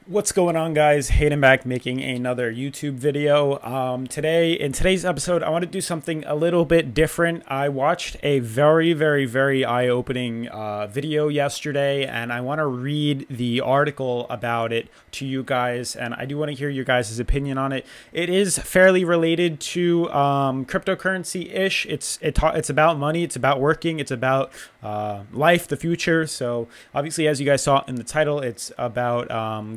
What's going on, guys? Hayden back making another YouTube video. In today's episode, I want to do something a little bit different. I watched a very eye-opening video yesterday, and I want to read the article about it to you guys, and I do want to hear your guys' opinion on it. It is fairly related to cryptocurrency-ish. It's about money, it's about working, it's about life, the future. So obviously, as you guys saw in the title, it's about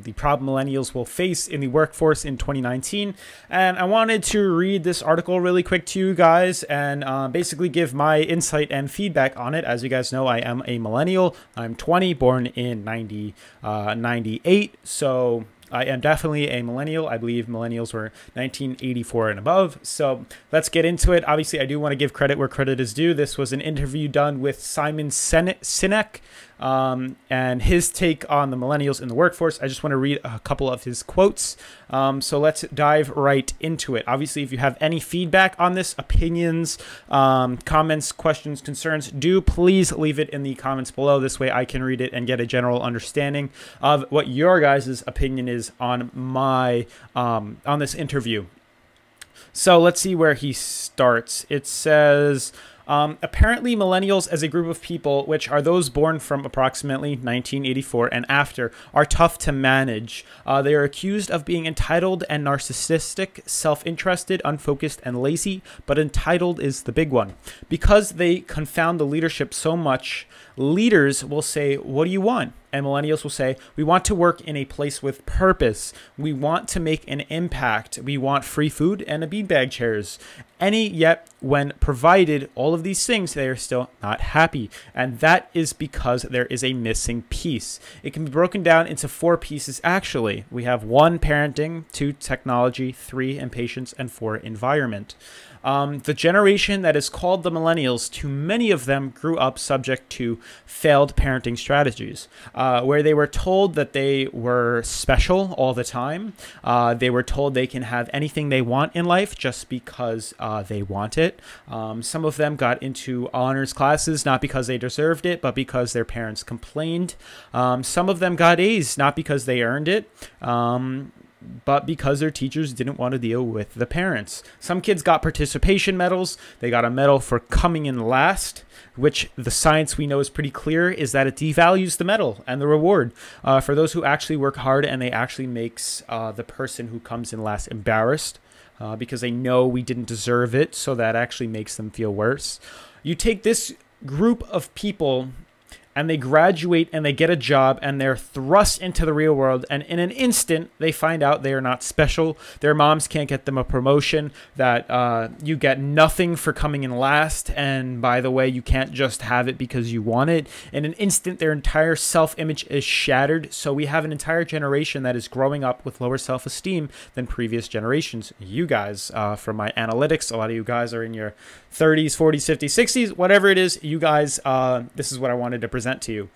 the problem millennials will face in the workforce in 2019. And I wanted to read this article really quick to you guys and basically give my insight and feedback on it. As you guys know, I am a millennial. I'm 20, born in 98. So I am definitely a millennial. I believe millennials were 1984 and above. So let's get into it. Obviously, I do want to give credit where credit is due. This was an interview done with Simon Sinek and his take on the millennials in the workforce. I just want to read a couple of his quotes. So let's dive right into it. Obviously, if you have any feedback on this, opinions, comments, questions, concerns, do please leave it in the comments below. This way I can read it and get a general understanding of what your guys' opinion is on on this interview. So let's see where he starts. It says, apparently millennials as a group of people, which are those born from approximately 1984 and after, are tough to manage. They are accused of being entitled and narcissistic, self-interested, unfocused, and lazy, but entitled is the big one. Because they confound the leadership so much, leaders will say, "What do you want?" And millennials will say, "We want to work in a place with purpose. We want to make an impact. We want free food and a beanbag chairs." Yet when provided all of these things, they are still not happy. And that is because there is a missing piece. It can be broken down into 4 pieces, actually. We have 1, parenting; 2, technology; 3, impatience; and 4, environment. The generation that is called the millennials, too many of them grew up subject to failed parenting strategies, where they were told that they were special all the time. They were told they can have anything they want in life just because they want it. Some of them got into honors classes not because they deserved it, but because their parents complained. Some of them got A's not because they earned it, but because their teachers didn't want to deal with the parents. Some kids got participation medals. They got a medal for coming in last, which the science we know is pretty clear is that it devalues the medal and the reward. For those who actually work hard, and they actually makes the person who comes in last embarrassed because they know we didn't deserve it, so that actually makes them feel worse. You take this group of people and they graduate and they get a job and they're thrust into the real world, and in an instant they find out they are not special. Their moms can't get them a promotion, that you get nothing for coming in last, and by the way, you can't just have it because you want it. In an instant, their entire self-image is shattered. So we have an entire generation that is growing up with lower self-esteem than previous generations. You guys, from my analytics, a lot of you guys are in your 30s, 40s, 50s, 60s, whatever it is, you guys, this is what I wanted to present to you.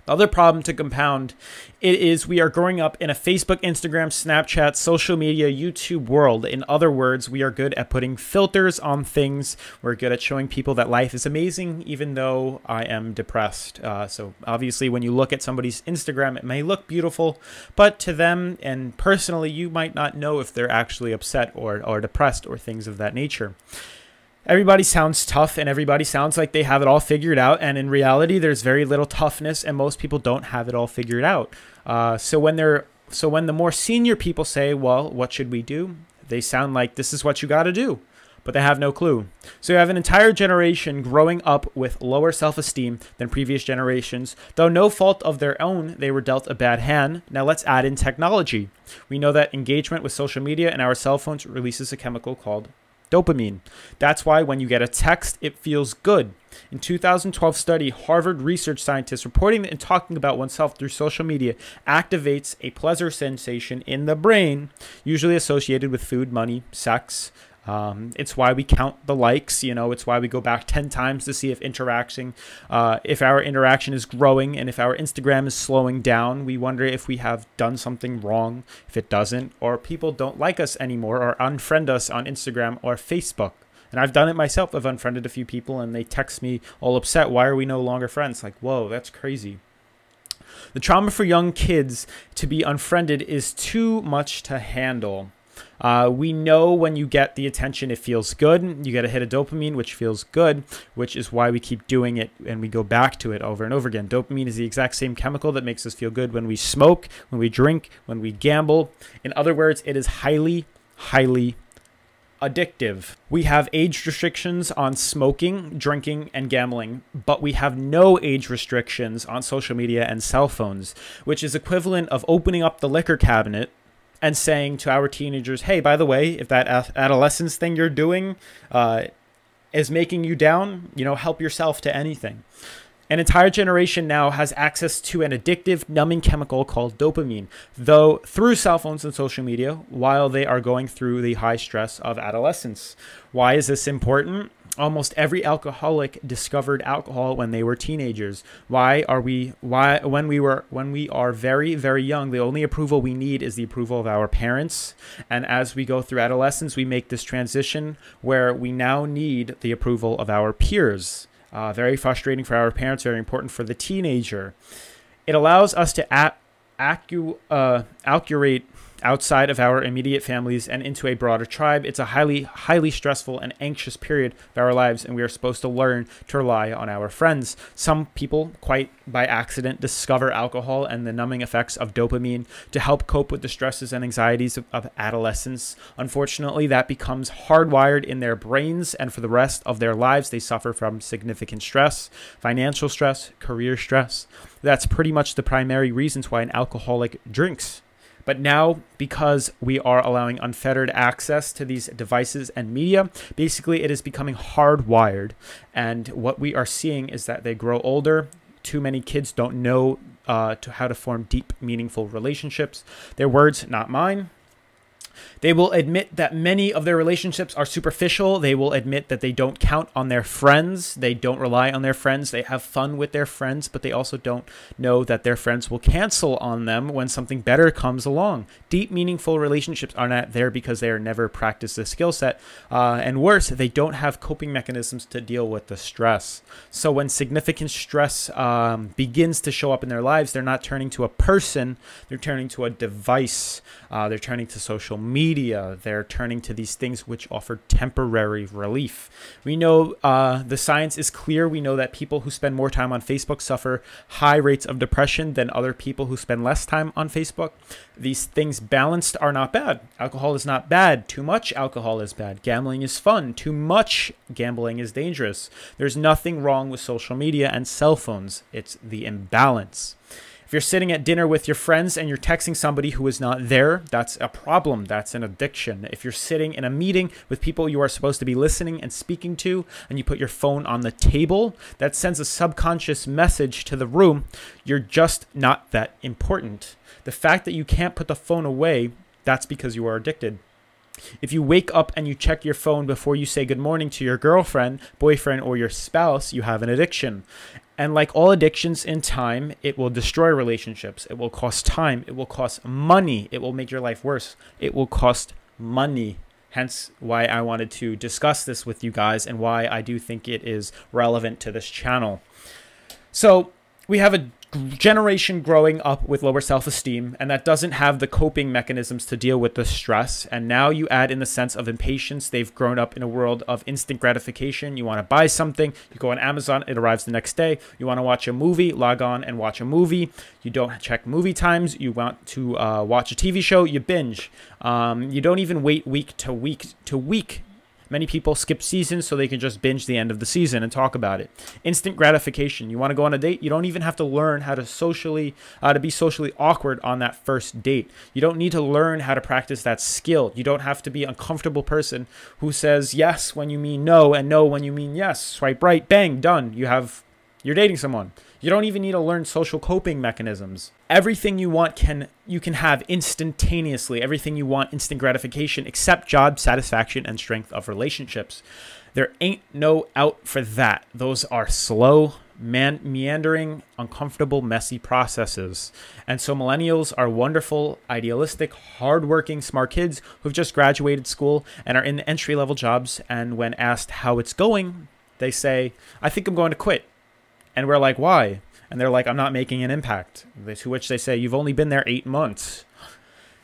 The other problem to compound it is we are growing up in a Facebook, Instagram, Snapchat, social media, YouTube world. In other words, we are good at putting filters on things. We're good at showing people that life is amazing, even though I am depressed. So obviously, when you look at somebody's Instagram, it may look beautiful, but to them and personally, you might not know if they're actually upset or depressed or things of that nature. Everybody sounds tough and everybody sounds like they have it all figured out. And in reality, there's very little toughness and most people don't have it all figured out. So when the more senior people say, well, what should we do? They sound like this is what you got to do, but they have no clue. So you have an entire generation growing up with lower self-esteem than previous generations. Though no fault of their own, they were dealt a bad hand. Now let's add in technology. We know that engagement with social media and our cell phones releases a chemical called dopamine. That's why when you get a text, it feels good. In 2012 study, Harvard research scientists reporting that and talking about oneself through social media activates a pleasure sensation in the brain, usually associated with food, money, sex. It's why we count the likes, it's why we go back 10 times to see if our interaction is growing, and if our Instagram is slowing down, we wonder if we have done something wrong. If it doesn't, or people don't like us anymore or unfriend us on Instagram or Facebook. And I've done it myself. I've unfriended a few people and they text me all upset. Why are we no longer friends? Like, whoa, that's crazy. The trauma for young kids to be unfriended is too much to handle. We know when you get the attention, it feels good. You get a hit of dopamine, which feels good, which is why we keep doing it and we go back to it over and over again. Dopamine is the exact same chemical that makes us feel good when we smoke, when we drink, when we gamble. In other words, it is highly, highly addictive. We have age restrictions on smoking, drinking, and gambling, but we have no age restrictions on social media and cell phones, which is equivalent of opening up the liquor cabinet and saying to our teenagers, hey, by the way, if that adolescence thing you're doing is making you down, you know, help yourself to anything. An entire generation now has access to an addictive, numbing chemical called dopamine, though through cell phones and social media, while they are going through the high stress of adolescence. Why is this important? Almost every alcoholic discovered alcohol when they were teenagers. When we are very, very young, the only approval we need is the approval of our parents. And as we go through adolescence, we make this transition where we now need the approval of our peers. Very frustrating for our parents, very important for the teenager. It allows us to accurate outside of our immediate families and into a broader tribe. It's a highly, highly stressful and anxious period of our lives, and we are supposed to learn to rely on our friends. Some people, quite by accident, discover alcohol and the numbing effects of dopamine to help cope with the stresses and anxieties of adolescence. Unfortunately, that becomes hardwired in their brains, and for the rest of their lives, they suffer from significant stress, financial stress, career stress. That's pretty much the primary reasons why an alcoholic drinks. But now, because we are allowing unfettered access to these devices and media, basically it is becoming hardwired. And what we are seeing is that they grow older. Too many kids don't know how to form deep, meaningful relationships. Their words, not mine. They will admit that many of their relationships are superficial. They will admit that they don't count on their friends. They don't rely on their friends. They have fun with their friends, but they also don't know that their friends will cancel on them when something better comes along. Deep, meaningful relationships are not there because they are never practiced the skill set. And worse, they don't have coping mechanisms to deal with the stress. So when significant stress begins to show up in their lives, they're not turning to a person. They're turning to a device. They're turning to social media. They're turning to these things which offer temporary relief. We know the science is clear. We know that people who spend more time on Facebook suffer high rates of depression than other people who spend less time on Facebook. These things balanced are not bad. Alcohol is not bad. Too much alcohol is bad. Gambling is fun. Too much gambling is dangerous. There's nothing wrong with social media and cell phones. It's the imbalance. If you're sitting at dinner with your friends and you're texting somebody who is not there, that's a problem. That's an addiction. If you're sitting in a meeting with people you are supposed to be listening and speaking to, and you put your phone on the table, that sends a subconscious message to the room. You're just not that important. The fact that you can't put the phone away, that's because you are addicted. If you wake up and you check your phone before you say good morning to your girlfriend, boyfriend, or your spouse, you have an addiction. And like all addictions in time, it will destroy relationships. It will cost time. It will cost money. It will make your life worse. It will cost money. Hence why I wanted to discuss this with you guys and why I do think it is relevant to this channel. So we have a generation growing up with lower self-esteem, and that doesn't have the coping mechanisms to deal with the stress. And now you add in the sense of impatience. They've grown up in a world of instant gratification. You want to buy something, you go on Amazon, it arrives the next day. You want to watch a movie, log on and watch a movie. You don't check movie times. You want to watch a TV show, you binge. You don't even wait week to week. Many people skip seasons so they can just binge the end of the season and talk about it. Instant gratification. You want to go on a date? You don't even have to learn how to be socially awkward on that first date. You don't need to learn how to practice that skill. You don't have to be an uncomfortable person who says yes when you mean no and no when you mean yes. Swipe right, bang, done. You're dating someone. You don't even need to learn social coping mechanisms. Everything you want you can have instantaneously. Everything you want, instant gratification, except job satisfaction and strength of relationships. There ain't no out for that. Those are slow meandering, uncomfortable, messy processes. And so millennials are wonderful, idealistic, hardworking, smart kids who've just graduated school and are in entry-level jobs. And when asked how it's going, they say, I think I'm going to quit. And we're like, why? And they're like, I'm not making an impact. To which they say, you've only been there 8 months.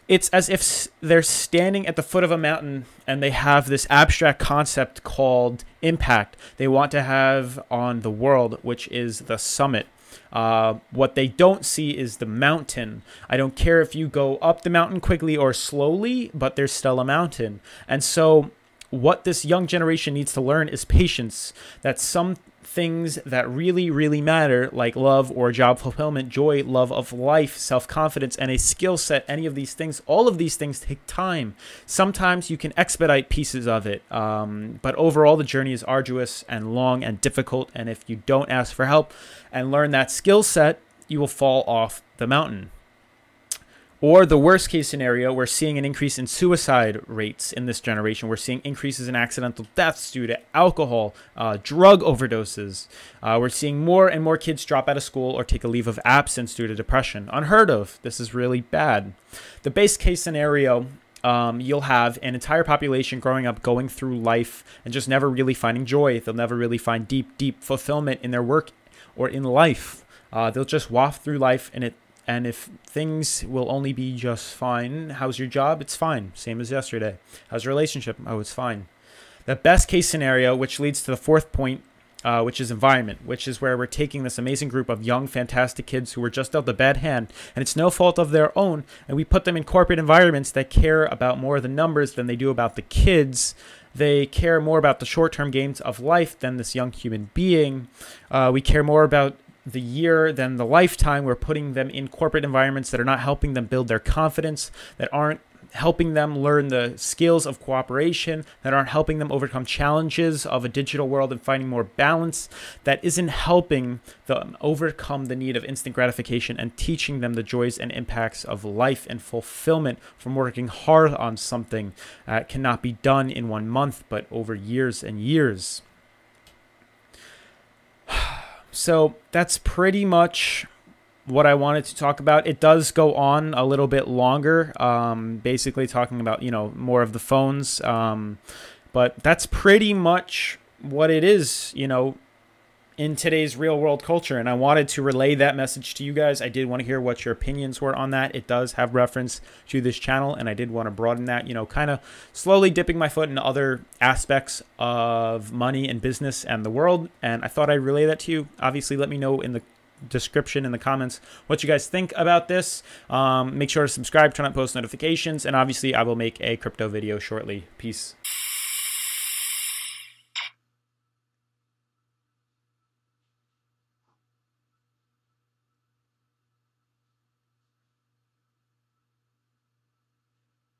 It's as if they're standing at the foot of a mountain and they have this abstract concept called impact they want to have on the world, which is the summit. What they don't see is the mountain. I don't care if you go up the mountain quickly or slowly, but there's still a mountain. And so what this young generation needs to learn is patience. That some things that really, really matter, like love or job fulfillment, joy, love of life, self-confidence, and a skill set, any of these things, all of these things take time. Sometimes you can expedite pieces of it, but overall the journey is arduous and long and difficult, and if you don't ask for help and learn that skill set, you will fall off the mountain. Or the worst case scenario, we're seeing an increase in suicide rates in this generation. We're seeing increases in accidental deaths due to alcohol, drug overdoses. We're seeing more and more kids drop out of school or take a leave of absence due to depression. Unheard of. This is really bad. The base case scenario, you'll have an entire population growing up, going through life and just never really finding joy. They'll never really find deep, deep fulfillment in their work or in life. They'll just waft through life and if things will only be just fine, how's your job? It's fine. Same as yesterday. How's your relationship? Oh, it's fine. The best case scenario, which leads to the fourth point, which is environment, which is where we're taking this amazing group of young, fantastic kids who were just dealt a bad hand, and it's no fault of their own, and we put them in corporate environments that care about more of the numbers than they do about the kids. They care more about the short-term gains of life than this young human being. We care more about the year than the lifetime. We're putting them in corporate environments that are not helping them build their confidence, that aren't helping them learn the skills of cooperation, that aren't helping them overcome challenges of a digital world and finding more balance, that isn't helping them overcome the need of instant gratification and teaching them the joys and impacts of life and fulfillment from working hard on something that cannot be done in 1 month, but over years and years. So that's pretty much what I wanted to talk about. It does go on a little bit longer, basically talking about, more of the phones. But that's pretty much what it is, in today's real world culture. And I wanted to relay that message to you guys. I did want to hear what your opinions were on that. It does have reference to this channel, and I did want to broaden that, kind of slowly dipping my foot in other aspects of money and business and the world. And I thought I'd relay that to you. Obviously, let me know in the description, in the comments, what you guys think about this. Make sure to subscribe, turn on post notifications, and obviously I will make a crypto video shortly. Peace.